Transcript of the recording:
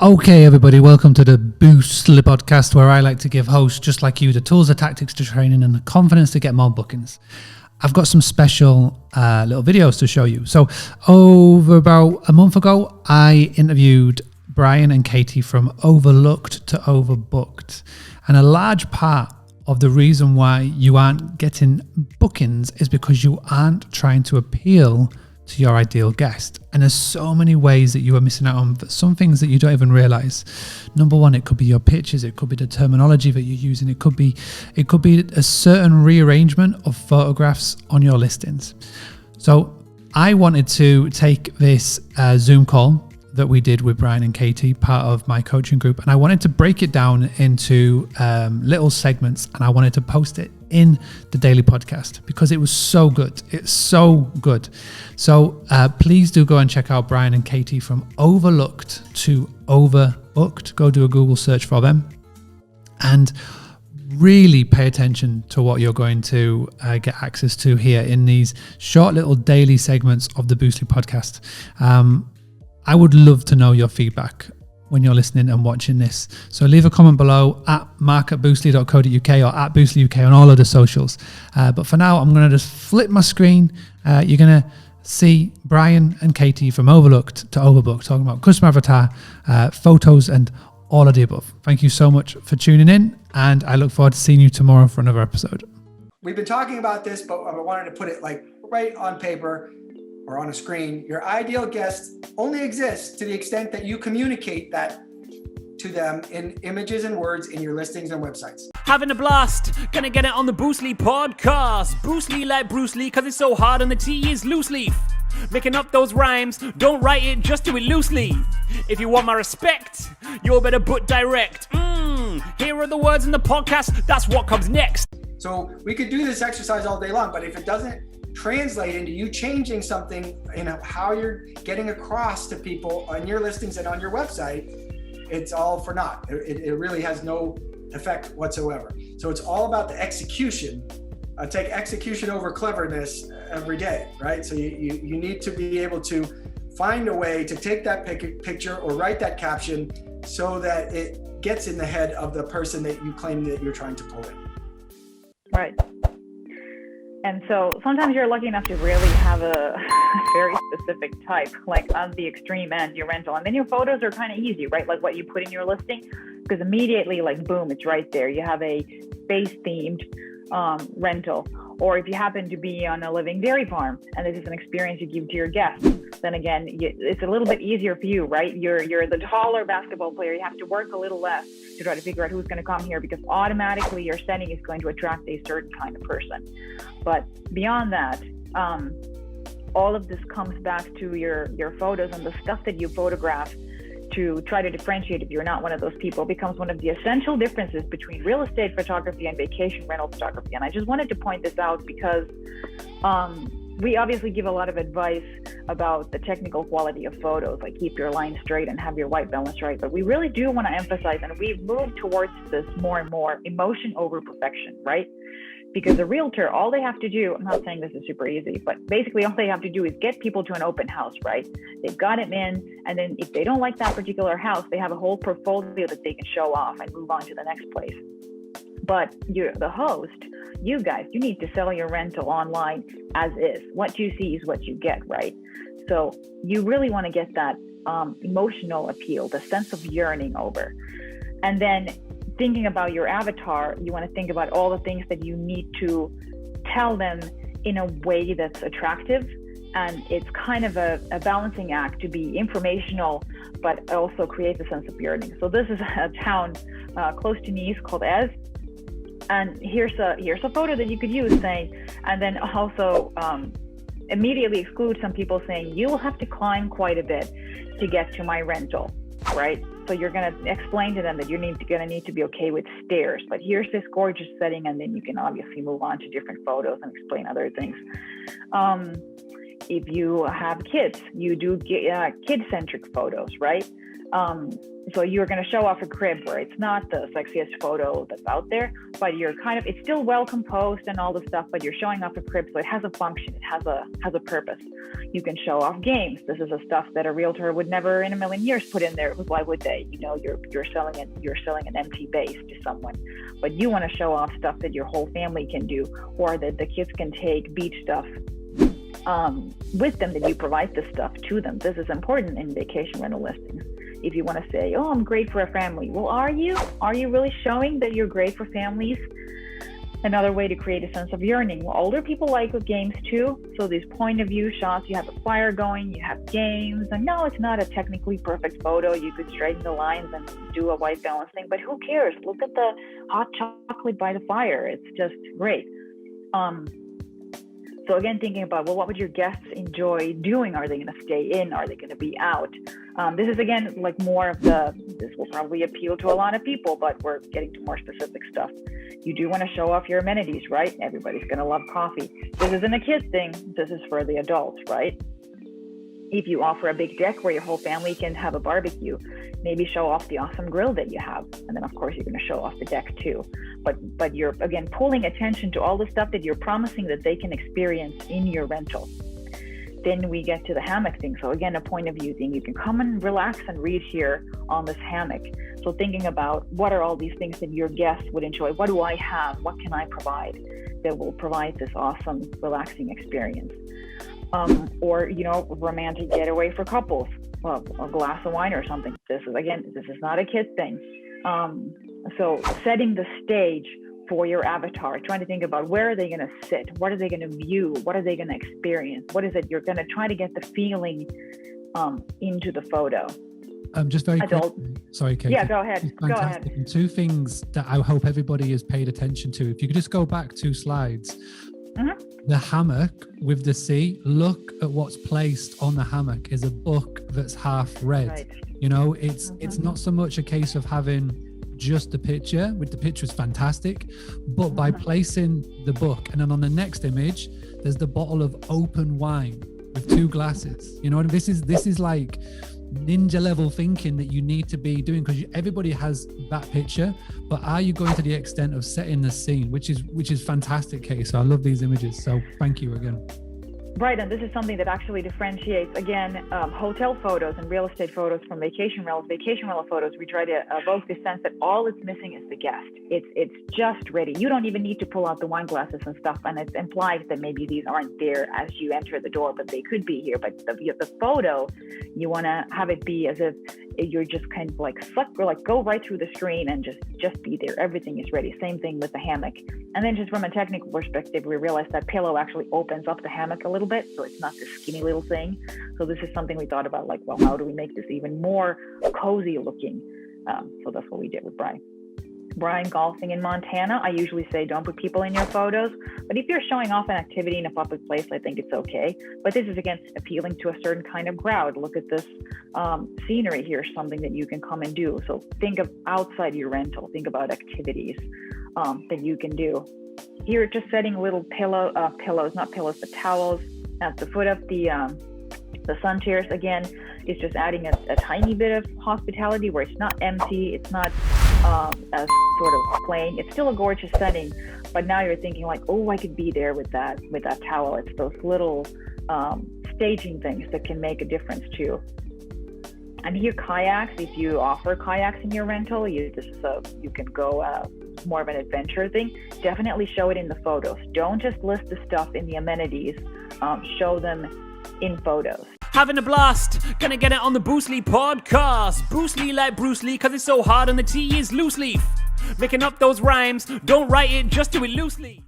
Okay, everybody, welcome to the Boostly podcast, where I like to give hosts just like you the tools, the tactics, the training, and the confidence to get more bookings. I've got some special little videos to show you. So over about a month ago, I interviewed Brian and Kati from Overlooked to Overbooked. And a large part of the reason why you aren't getting bookings is because you aren't trying to appeal to your ideal guest. And there's so many ways that you are missing out on some things that you don't even realize. Number one, it could be your pictures, it could be the terminology that you're using, it could be a certain rearrangement of photographs on your listings. So I wanted to take this Zoom call that we did with Brian and Kati, part of my coaching group, and I wanted to break it down into little segments, and I wanted to post it in the daily podcast because it was so good. It's so good. So please do go and check out Brian and Kati from Overlooked to Overbooked. Go do a Google search for them and really pay attention to what you're going to get access to here in these short little daily segments of the Boostly podcast. I would love to know your feedback when you're listening and watching this. So leave a comment below at mark@boostly.co.uk or at boostlyuk on all of the socials. But for now, I'm going to just flip my screen. You're going to see Brian and Kati from Overlooked to Overbooked talking about customer avatar, photos, and all of the above. Thank you so much for tuning in, and I look forward to seeing you tomorrow for another episode. We've been talking about this, but I wanted to put it like right on paper or on a screen. Your ideal guest only exists to the extent that you communicate that to them in images and words in your listings and websites. Having a blast, gonna get it on the Boostly podcast. Boostly like Bruce Lee, cause it's so hard and the T is loose leaf. Making up those rhymes, don't write it, just do it loosely. If you want my respect, you'll better put direct. Here are the words in the podcast, that's what comes next. So we could do this exercise all day long, but if it doesn't translate into you changing something in how you're getting across to people on your listings and on your website, it's all for naught. It really has no effect whatsoever. So it's all about the execution. Take execution over cleverness every day, right? So you need to be able to find a way to take that picture or write that caption so that it gets in the head of the person that you claim that you're trying to pull in. Right. And so sometimes you're lucky enough to really have a very specific type, like on the extreme end, your rental. And then your photos are kind of easy, right? Like what you put in your listing, because immediately, like, boom, it's right there. You have a space-themed rental. Or if you happen to be on a living dairy farm and this is an experience you give to your guests, then again, it's a little bit easier for you, right? You're the taller basketball player. You have to work a little less to try to figure out who's going to come here, because automatically your setting is going to attract a certain kind of person. But beyond that, all of this comes back to your photos, and the stuff that you photograph to try to differentiate if you're not one of those people becomes one of the essential differences between real estate photography and vacation rental photography. And I just wanted to point this out because we obviously give a lot of advice about the technical quality of photos, like keep your line straight and have your white balance right. But we really do want to emphasize, and we've moved towards this more and more, emotion over perfection, right? Because a realtor, all they have to do, I'm not saying this is super easy, but basically all they have to do is get people to an open house, right? They've got them in, and then if they don't like that particular house, they have a whole portfolio that they can show off and move on to the next place. But you're the host, you guys, you need to sell your rental online as is. What you see is what you get, right? So you really want to get that emotional appeal, the sense of yearning over. And then thinking about your avatar, you want to think about all the things that you need to tell them in a way that's attractive. And it's kind of a balancing act to be informational, but also create a sense of yearning. So this is a town close to Nice called Ez. And here's a photo that you could use saying, and then also immediately exclude some people saying, you will have to climb quite a bit to get to my rental, right? So you're going to explain to them that you're going to need to be okay with stairs, but here's this gorgeous setting, and then you can obviously move on to different photos and explain other things. If you have kids, you do kid-centric photos, right? So you're going to show off a crib where it's not the sexiest photo that's out there, but it's still well composed and all the stuff, but you're showing off a crib, so it has a function, it has a purpose. You can show off games. This is the stuff that a realtor would never in a million years put in there. Why would they? You're selling an empty base to someone, but you want to show off stuff that your whole family can do, or that the kids can take beach stuff with them, that you provide this stuff to them. This is important in vacation rental listings. If you want to say, oh, I'm great for a family. Well, are you? Are you really showing that you're great for families? Another way to create a sense of yearning. Well, older people like with games too. So these point of view shots, you have a fire going, you have games. And no, it's not a technically perfect photo. You could straighten the lines and do a white balance thing, but who cares? Look at the hot chocolate by the fire. It's just great. So again, thinking about, well, what would your guests enjoy doing? Are they going to stay in? Are they going to be out? This is, again, like more of this will probably appeal to a lot of people, but we're getting to more specific stuff. You do want to show off your amenities, right? Everybody's going to love coffee. This isn't a kid thing. This is for the adults, right? If you offer a big deck where your whole family can have a barbecue, maybe show off the awesome grill that you have. And then, of course, you're going to show off the deck too. But you're, again, pulling attention to all the stuff that you're promising that they can experience in your rental. Then we get to the hammock thing. So again, a point of view thing. You can come and relax and read here on this hammock. So thinking about what are all these things that your guests would enjoy? What do I have? What can I provide that will provide this awesome, relaxing experience? Or, romantic getaway for couples, well, a glass of wine or something. This is not a kid thing. So setting the stage for your avatar, trying to think about where are they going to sit? What are they going to view? What are they going to experience? What is it you're going to try to get the feeling into the photo? Just very quick. Sorry, Kate. Yeah, go ahead. Go ahead. And two things that I hope everybody has paid attention to. If you could just go back 2 slides. Mm-hmm. The hammock with the sea, look at what's placed on the hammock is a book that's half read. Right. It's not so much a case of having just the picture, which the picture is fantastic, but by placing the book, and then on the next image, there's the bottle of open wine with 2 glasses. And this is like ninja level thinking that you need to be doing, because everybody has that picture, but are you going to the extent of setting the scene, which is fantastic, Kate. So I love these images, so thank you again. Right, and this is something that actually differentiates, again, hotel photos and real estate photos from vacation rentals. Vacation rental photos, we try to evoke the sense that all it's missing is the guest. It's just ready. You don't even need to pull out the wine glasses and stuff, and it implies that maybe these aren't there as you enter the door, but they could be here. But the photo, you want to have it be as if you're just kind of like go right through the screen and just be there. Everything is ready. Same thing with the hammock. And then just from a technical perspective, we realized that pillow actually opens up the hammock a little bit, so it's not this skinny little thing. So this is something we thought about, like, well, how do we make this even more cozy looking? So that's what we did with Brian. Brian golfing in Montana. I usually say don't put people in your photos, but if you're showing off an activity in a public place, I think it's okay. But this is, again, appealing to a certain kind of crowd. Look at this scenery here, something that you can come and do. So think of outside your rental. Think about activities that you can do. Here, just setting little towels at the foot of the sun chairs. Again, is just adding a tiny bit of hospitality where it's not empty, it's not as sort of plain. It's still a gorgeous setting, but now you're thinking like, oh, I could be there with that towel. It's those little staging things that can make a difference too. And here, kayaks. If you offer kayaks in your rental, you can go more of an adventure thing. Definitely show it in the photos. Don't just list the stuff in the amenities. Show them in photos. Having a blast, gonna get it on the Bruce Lee podcast. Bruce Lee like Bruce Lee, cause it's so hard and the T is loose leaf. Making up those rhymes, don't write it, just do it loosely.